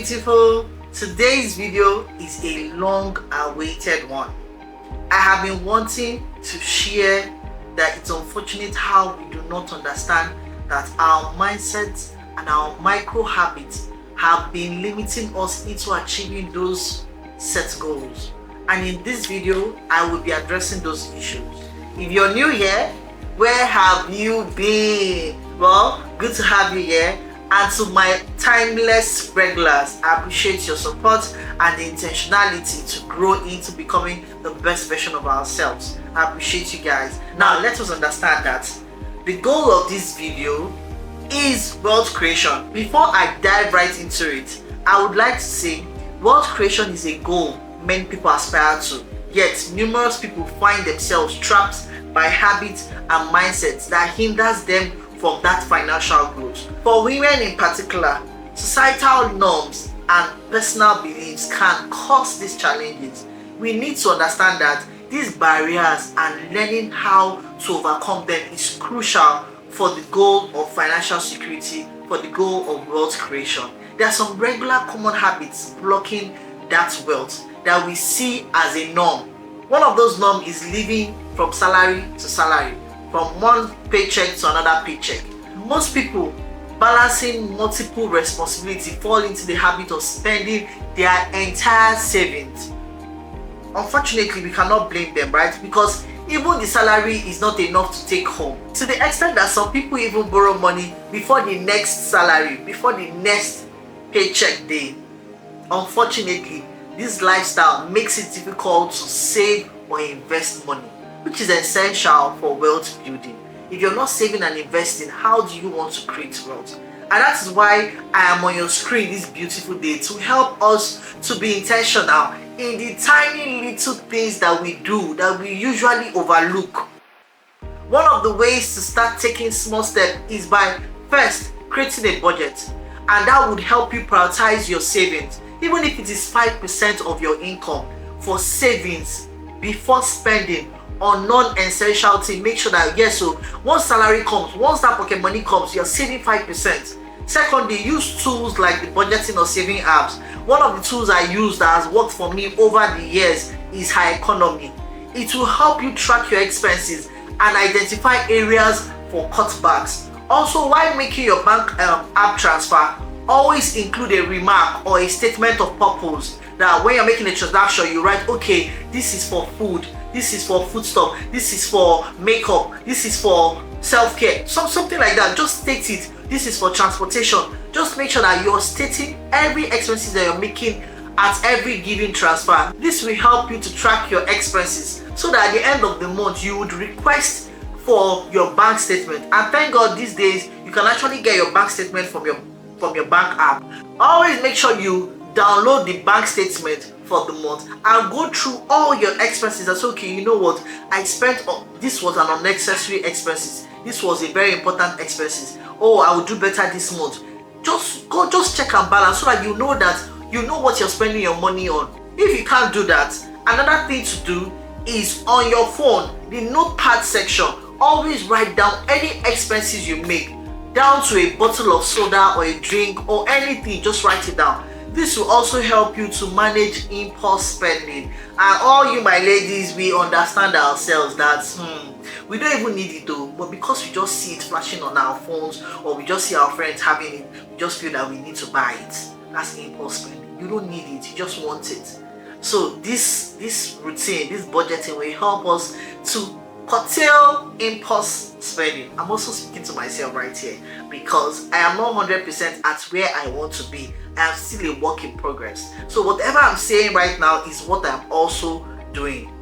beautiful. Today's video is a long-awaited one. I have been wanting to share that it's unfortunate how we do not understand that our mindsets and our micro habits have been limiting us into achieving those set goals. And in this video, I will be addressing those issues. If you're new here, where have you been? Well, good to have you here. And to my timeless regulars, I appreciate your support and the intentionality to grow into becoming the best version of ourselves. I appreciate you guys. Now let us understand that the goal of this video is wealth creation. Before I dive right into it, I would like to say wealth creation is a goal many people aspire to, yet numerous people find themselves trapped by habits and mindsets that hinders them from that financial growth. For women in particular, societal norms and personal beliefs can cause these challenges. We need to understand that these barriers and learning how to overcome them is crucial for the goal of financial security, for the goal of wealth creation. There are some regular common habits blocking that wealth that we see as a norm. One of those norms is living from salary to salary, from one paycheck to another paycheck. Most people balancing multiple responsibilities fall into the habit of spending their entire savings. Unfortunately, we cannot blame them, right? Because even the salary is not enough to take home. To the extent that some people even borrow money before the next salary, before the next paycheck day. Unfortunately, this lifestyle makes it difficult to save or invest money, which is essential for wealth building. If you're not saving and investing, how do you want to create wealth? And that is why I am on your screen this beautiful day to help us to be intentional in the tiny little things that we do that we usually overlook. One of the ways to start taking small steps is by first creating a budget, and that would help you prioritize your savings, even if it is 5% of your income for savings before spending on non-essential things. Make sure that yes, so once salary comes, once that pocket money comes, you're saving 5%. Secondly, use tools like the budgeting or saving apps. One of the tools I use that has worked for me over the years is High Economy. It will help you track your expenses and identify areas for cutbacks. Also, while making your bank app transfer, always include a remark or a statement of purpose that when you're making a transaction, you write, okay, this is for food, this is for foodstuff, this is for makeup, this is for self-care, something like that. Just state it. This is for transportation. Just make sure that you're stating every expenses that you're making at every given transfer. This will help you to track your expenses so that at the end of the month you would request for your bank statement. And thank God these days you can actually get your bank statement from your bank app. Always make sure you download the bank statement for the month and go through all your expenses. That's okay, you know what, I spent this was an unnecessary expenses, this was a very important expenses. Oh, I will do better this month. Just check and balance so that you know what you're spending your money on. If you can't do that, another thing to do is on your phone, the notepad section, always write down any expenses you make, down to a bottle of soda or a drink or anything. Just write it down. This will also help you to manage impulse spending. And all you my ladies, we understand ourselves that we don't even need it though, but because we just see it flashing on our phones or we just see our friends having it, we just feel that we need to buy it. That's impulse spending. You don't need it, you just want it. So this routine, this budgeting will help us to curtail impulse spending. I'm also speaking to myself right here because I am not 100% at where I want to be. I am still a work in progress. So whatever I'm saying right now is what I'm also doing.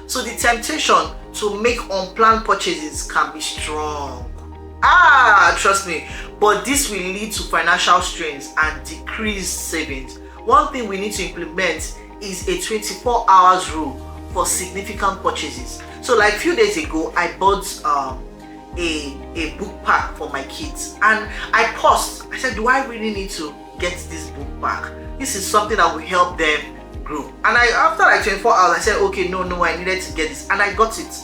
So the temptation to make unplanned purchases can be strong. Trust me. But this will lead to financial strains and decreased savings. One thing we need to implement is a 24 hours rule for significant purchases. So like a few days ago, I bought a book pack for my kids, and I paused. I said, do I really need to get this book pack? This is something that will help them grow. And after like 24 hours, I said, okay, no, I needed to get this, and I got it.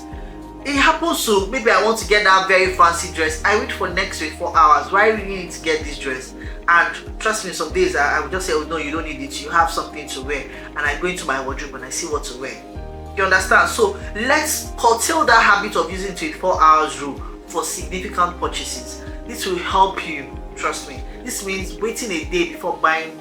It happens to maybe I want to get that very fancy dress. I wait for next 24 hours. Why really need to get this dress? And trust me, some days I will just say, oh no, you don't need it. You have something to wear. And I go into my wardrobe and I see what to wear. You understand? So let's curtail that habit of using 24 hours rule for significant purchases. This will help you, trust me. This means waiting a day before buying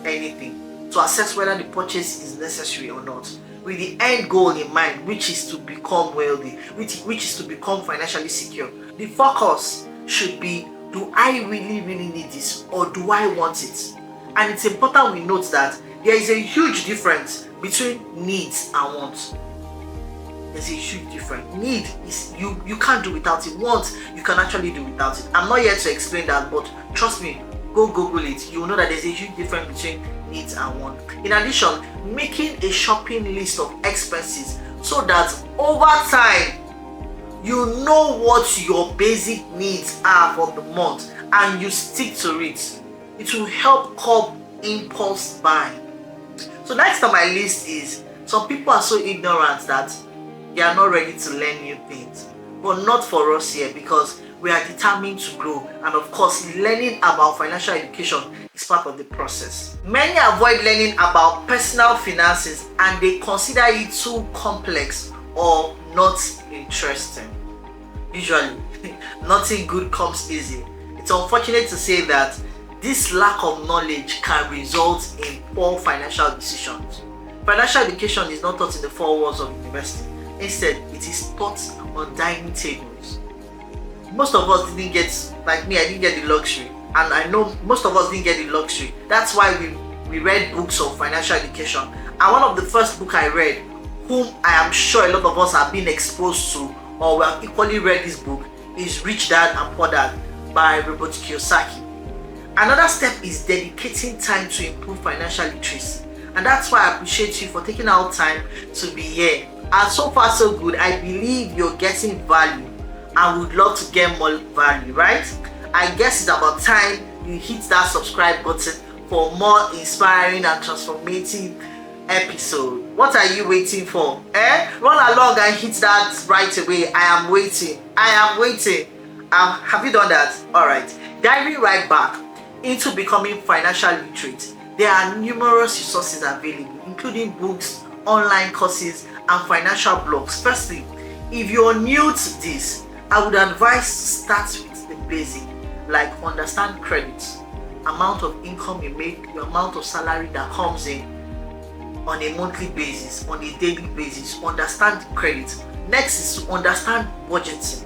anything to assess whether the purchase is necessary or not, with the end goal in mind, which is to become wealthy, which is to become financially secure. The focus should be, do I really need this, or do I want it? And it's important we note that there is a huge difference between needs and wants. There's a huge difference. Need is you can't do without it. Want, you can actually do without it. I'm not here to explain that, but trust me, go Google it. You will know that there's a huge difference between needs and want. In addition, making a shopping list of expenses so that over time you know what your basic needs are for the month and you stick to it. It will help curb impulse buying. So next on my list is, some people are so ignorant that they are not ready to learn new things. But not for us here, because we are determined to grow, and of course learning about financial education is part of the process. Many avoid learning about personal finances and they consider it too complex or not interesting. Usually nothing good comes easy. It's unfortunate to say that this lack of knowledge can result in poor financial decisions. Financial education is not taught in the four walls of university. Instead, it is taught on dining tables. Most of us didn't get, like me, I didn't get the luxury. And I know most of us didn't get the luxury. That's why we read books of financial education. And one of the first books I read, whom I am sure a lot of us have been exposed to, or we have equally read this book, is Rich Dad and Poor Dad by Robert Kiyosaki. Another step is dedicating time to improve financial literacy. And that's why I appreciate you for taking out time to be here. And so far so good. I believe you're getting value and would love to get more value, right? I guess it's about time you hit that subscribe button for more inspiring and transformative episode. What are you waiting for? Run along and hit that right away. I am waiting. Have you done that? Alright. Diving right back into becoming financially literate, there are numerous resources available, including books, online courses, and financial blogs. Firstly, if you're new to this, I would advise to start with the basic, like understand credit, amount of income you make, the amount of salary that comes in on a monthly basis, on a daily basis. Understand credit. Next is to understand budgeting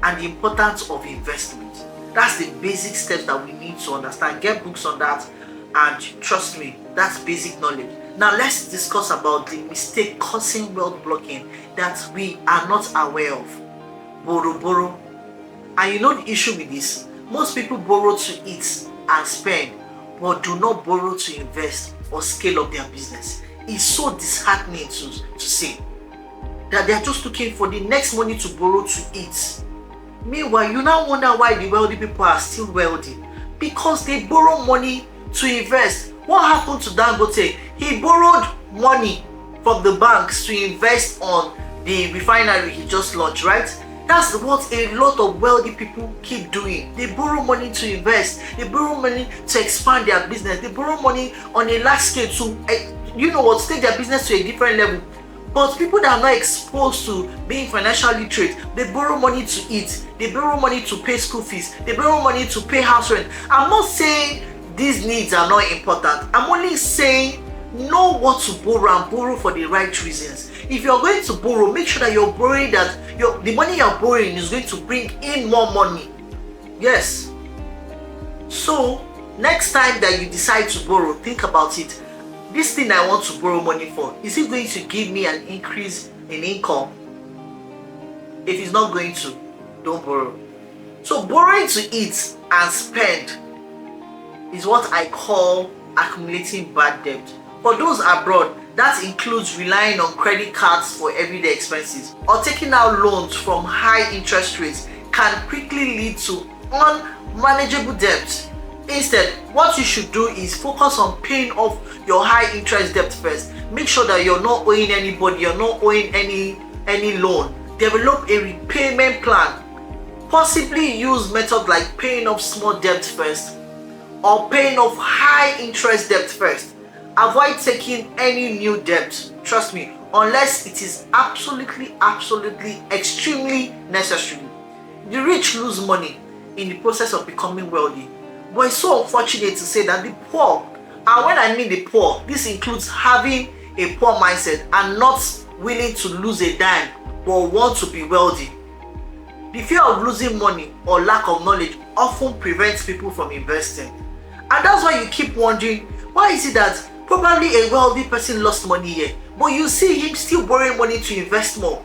and the importance of investment. That's the basic steps that we need to understand. Get books on that, and trust me, that's basic knowledge. Now let's discuss about the mistake causing wealth blocking that we are not aware of. Borrow. And you know the issue with this? Most people borrow to eat and spend, but do not borrow to invest or scale up their business. It's so disheartening to say that they are just looking for the next money to borrow to eat. Meanwhile, you now wonder why the wealthy people are still wealthy. Because they borrow money to invest. What happened to Dangote? He borrowed money from the banks to invest on the refinery he just launched, right? That's what a lot of wealthy people keep doing. They borrow money to invest. They borrow money to expand their business. They borrow money on a large scale to, take their business to a different level. But people that are not exposed to being financially literate, they borrow money to eat. They borrow money to pay school fees. They borrow money to pay house rent. I'm not saying these needs are not important. I'm only saying know what to borrow and borrow for the right reasons. If you're going to borrow, make sure that you're borrowing the money you're borrowing is going to bring in more money. Yes. So next time that you decide to borrow, think about it. This thing I want to borrow money for, is it going to give me an increase in income? If it's not going to, don't borrow. So borrowing to eat and spend is what I call accumulating bad debt. For those abroad, that includes relying on credit cards for everyday expenses or taking out loans from high interest rates can quickly lead to unmanageable debt. Instead, what you should do is focus on paying off your high interest debt first. Make sure that you're not owing anybody, you're not owing any loan develop a repayment plan. Possibly use methods like paying off small debt first or paying off high interest debt first. Avoid taking any new debt, trust me, unless it is absolutely extremely necessary. The rich lose money in the process of becoming wealthy, but it's so unfortunate to say that the poor, and when I mean the poor, this includes having a poor mindset and not willing to lose a dime but want to be wealthy. The fear of losing money or lack of knowledge often prevents people from investing. And that's why you keep wondering, why is it that probably a wealthy person lost money here, but you see him still borrowing money to invest more?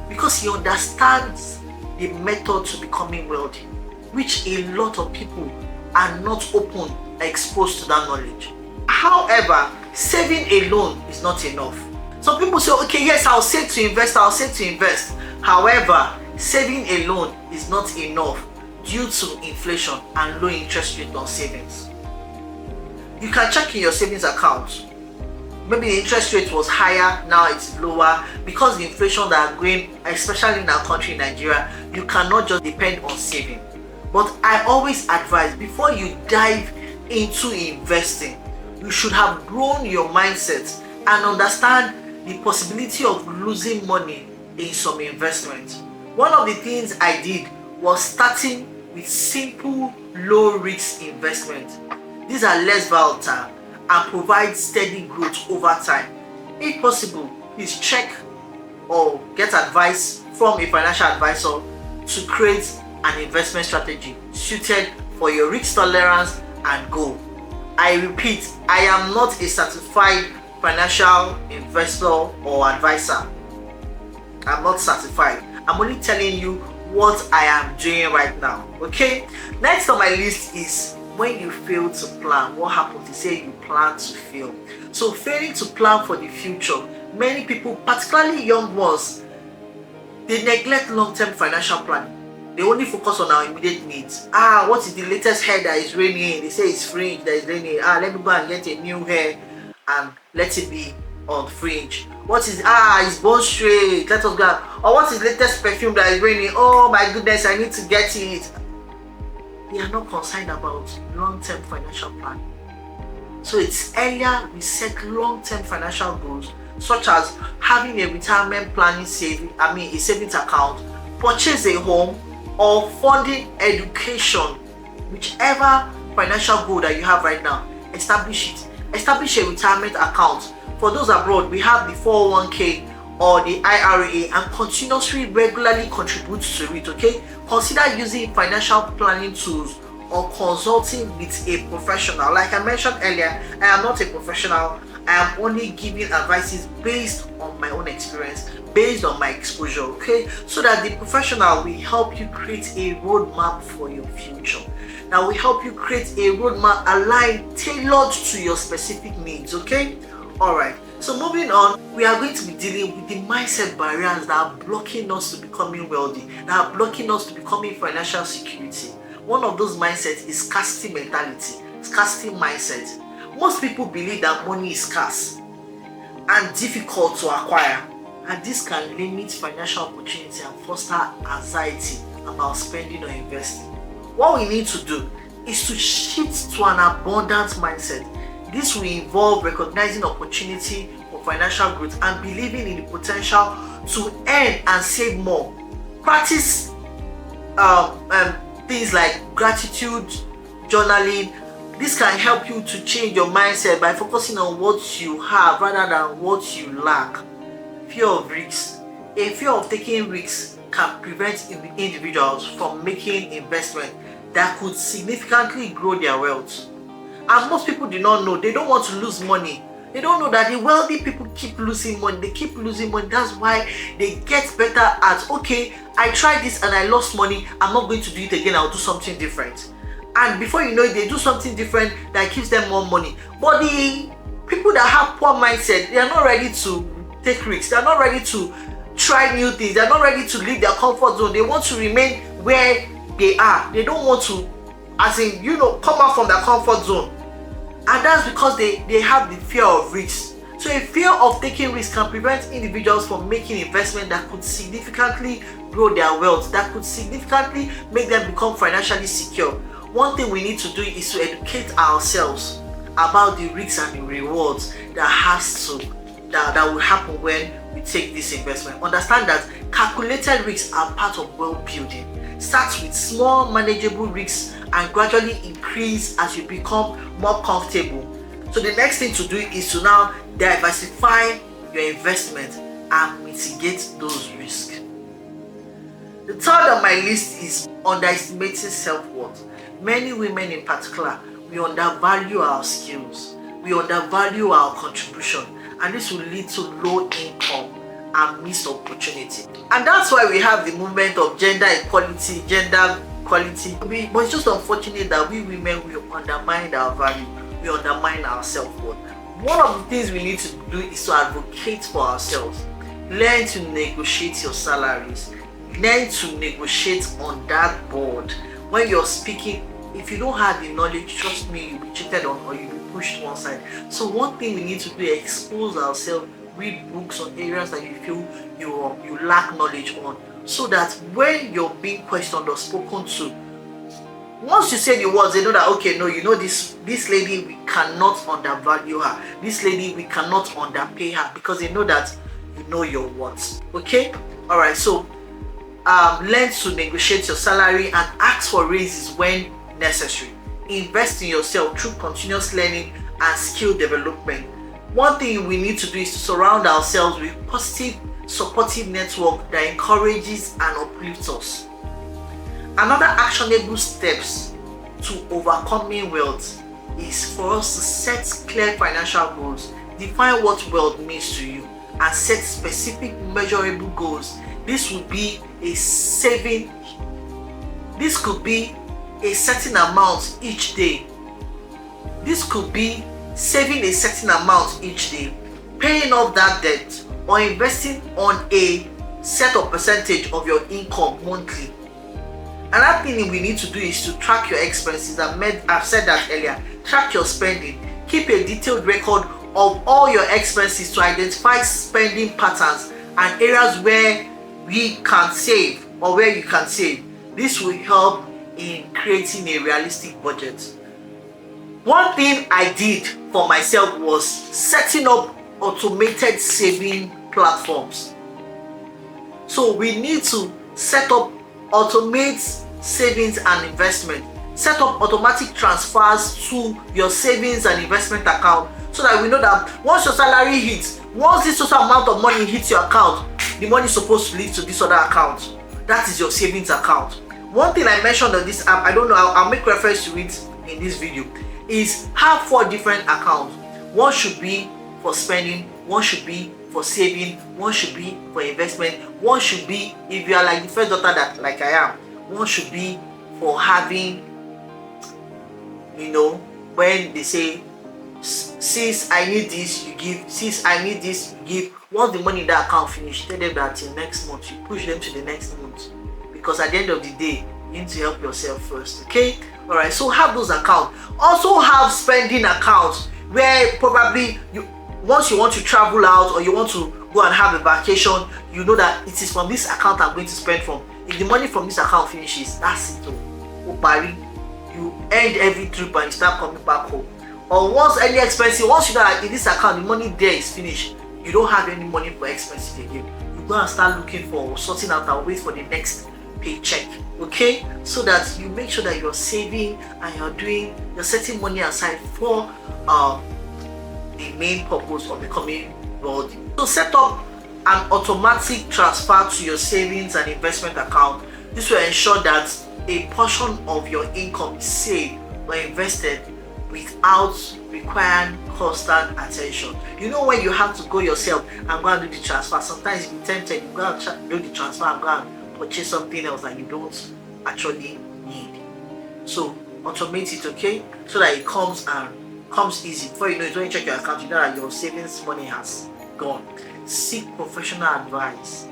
Because he understands the method to becoming wealthy, which a lot of people are not open or exposed to that knowledge. However, saving alone is not enough. Some people say, okay, yes, I'll save to invest. However, saving alone is not enough due to inflation and low interest rate on savings. You can check in your savings account. Maybe the interest rate was higher, now it's lower. Because the inflation that are going, especially in our country, Nigeria, you cannot just depend on saving. But I always advise, before you dive into investing, you should have grown your mindset and understand the possibility of losing money in some investments. One of the things I did was starting with simple low-risk investments. These are less volatile and provide steady growth over time. If possible, please check or get advice from a financial advisor to create an investment strategy suited for your risk tolerance and goal. I repeat, I am not a certified financial investor or advisor. I'm not certified. I'm only telling you what I am doing right now. Okay? Next on my list is when you fail to plan. What happens? You say you plan to fail. So failing to plan for the future, many people, particularly young ones, they neglect long-term financial planning. They only focus on our immediate needs. What is the latest hair that is raining? They say it's fringe that is raining. Let me go and get a new hair and let it be on fringe. What is it's bone straight, let us go. Or what is latest perfume that is raining? Oh my goodness, I need to get it. They are not concerned about long-term financial planning. So it's earlier we set long-term financial goals, such as having a retirement planning a savings account, purchase a home, or funding education. Whichever financial goal that you have right now, establish it. Establish a retirement account. For those abroad, we have the 401k or the IRA, and continuously regularly contribute to it. Okay, consider using financial planning tools or consulting with a professional. Like I mentioned earlier, I am not a professional. I am only giving advices based on my own experience, based on my exposure. Okay, so that the professional will help you create a roadmap for your future. Now we help you create a roadmap aligned, tailored to your specific needs. Okay, all right. So moving on, we are going to be dealing with the mindset barriers that are blocking us to becoming wealthy, that are blocking us to becoming financial security. One of those mindsets is scarcity mentality, scarcity mindset. Most people believe that money is scarce and difficult to acquire, and this can limit financial opportunity and foster anxiety about spending or investing. What we need to do is to shift to an abundant mindset. This will involve recognizing opportunity for financial growth and believing in the potential to earn and save more. Practice things like gratitude, journaling. This can help you to change your mindset by focusing on what you have rather than what you lack. Fear of risks. A fear of taking risks can prevent individuals from making investments that could significantly grow their wealth. And most people do not know. They don't want to lose money. They don't know that the wealthy people keep losing money. They keep losing money. That's why they get better at, okay, I tried this and I lost money. I'm not going to do it again. I'll do something different. And before you know it, they do something different that gives them more money. But the people that have poor mindset, they are not ready to take risks. They are not ready to try new things. They are not ready to leave their comfort zone. They want to remain where they are. They don't want to, come out from their comfort zone. And that's because they have the fear of risks. So a fear of taking risks can prevent individuals from making investments that could significantly grow their wealth, that could significantly make them become financially secure. One thing we need to do is to educate ourselves about the risks and the rewards that will happen when we take this investment. Understand that calculated risks are part of wealth building. Start with small manageable risks and gradually increase as you become more comfortable. So the next thing to do is to now diversify your investment and mitigate those risks. The third on my list is underestimating self-worth. Many women in particular, we undervalue our skills, we undervalue our contribution, and this will lead to low income and missed opportunity. And that's why we have the movement of gender equality, but it's just unfortunate that we women will undermine our value, we undermine our self-worth. One of the things we need to do is to advocate for ourselves. Learn to negotiate your salaries. Learn to negotiate on that board. When you're speaking, if you don't have the knowledge, trust me, you'll be cheated on or you'll be pushed one side. So one thing we need to do is expose ourselves, read books on areas that you feel you lack knowledge on, so that when you're being questioned or spoken to, once you say the words, they know that, okay, no, you know, this lady, we cannot undervalue her. This lady, we cannot underpay her, because they know that you know your worth. Okay? All right. So learn to negotiate your salary and ask for raises when necessary. Invest in yourself through continuous learning and skill development. One thing we need to do is to surround ourselves with positive, supportive network that encourages and uplifts us. Another actionable steps to overcoming wealth is for us to set clear financial goals, define what wealth means to you, and set specific measurable goals. This would be a saving. This could be a certain amount each day. This could be saving a certain amount each day, paying off that debt, or investing on a set of percentage of your income monthly. Another thing we need to do is to track your expenses. I've said that earlier. Track your spending. Keep a detailed record of all your expenses to identify spending patterns and areas where we can save or where you can save. This will help in creating a realistic budget. One thing I did for myself was setting up automated saving platforms. So we need to automate savings and investment. Set up automatic transfers to your savings and investment account, so that we know that once your salary hits, once this total amount of money hits your account, the money is supposed to leave to this other account. That is your savings account. One thing I mentioned on this app, I don't know, I'll make reference to it in this video, is have 4 different accounts. One should be for spending, one should be for saving, one should be for investment, one should be, if you are like the first daughter that like I am, one should be for having, when they say, sis, I need this, you give. Sis, I need this, you give. Once the money in that account finish, tell them that till next month, you push them to the next month, because at the end of the day, you need to help yourself first. Okay? All right. So have those accounts. Also have spending accounts where probably once you want to travel out or you want to go and have a vacation, you know that it is from this account I'm going to spend from. If the money from this account finishes, that's it. You end every trip and you start coming back home. Or once any expenses, once you know that in this account the money there is finished, you don't have any money for expenses again. You go and start looking for, sorting out and wait for the next paycheck. Okay, so that you make sure that you're saving and you're setting money aside for the main purpose of becoming wealthy. So set up an automatic transfer to your savings and investment account. This will ensure that a portion of your income is saved or invested without requiring constant attention. You know, when you have to go yourself and go and do the transfer, sometimes you be tempted, you go and do the transfer and go and purchase something else that you don't actually need. So automate it, okay, so that it comes easy. Before you know it, when you check your account, you know that your savings money has gone. Seek professional advice.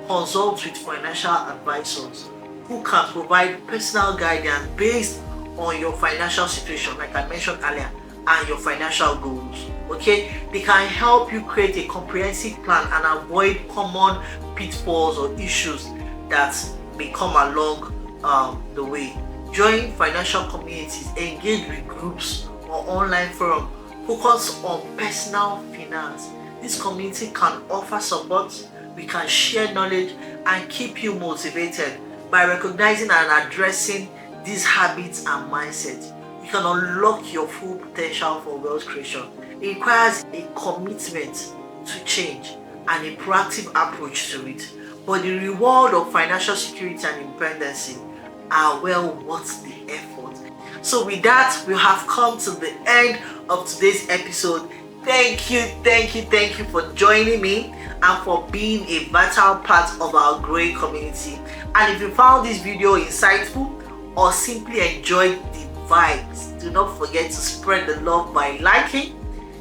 Consult with financial advisors who can provide personal guidance based on your financial situation, like I mentioned earlier, and your financial goals. Okay, they can help you create a comprehensive plan and avoid common pitfalls or issues that may come along the way. Join financial communities, engage with groups or online forums, focus on personal finance. This community can offer support, we can share knowledge and keep you motivated by recognizing and addressing these habits and mindsets. You can unlock your full potential for wealth creation. It requires a commitment to change and a proactive approach to it. But the reward of financial security and independence are well worth the effort. So with that, we have come to the end of today's episode. Thank you for joining me and for being a vital part of our growing community. And if you found this video insightful or simply enjoyed the vibes, do not forget to spread the love by liking,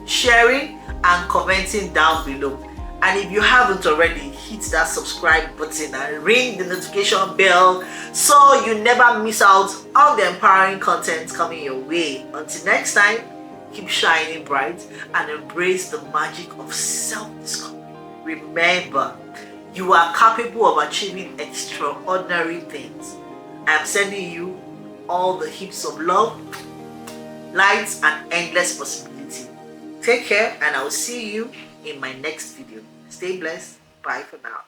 sharing and commenting down below. And if you haven't already, hit that subscribe button and ring the notification bell so you never miss out on the empowering content coming your way. Until next time, keep shining bright and embrace the magic of self-discovery. Remember, you are capable of achieving extraordinary things. I am sending you all the heaps of love, light and endless possibility. Take care and I will see you in my next video. Stay blessed. Bye for now.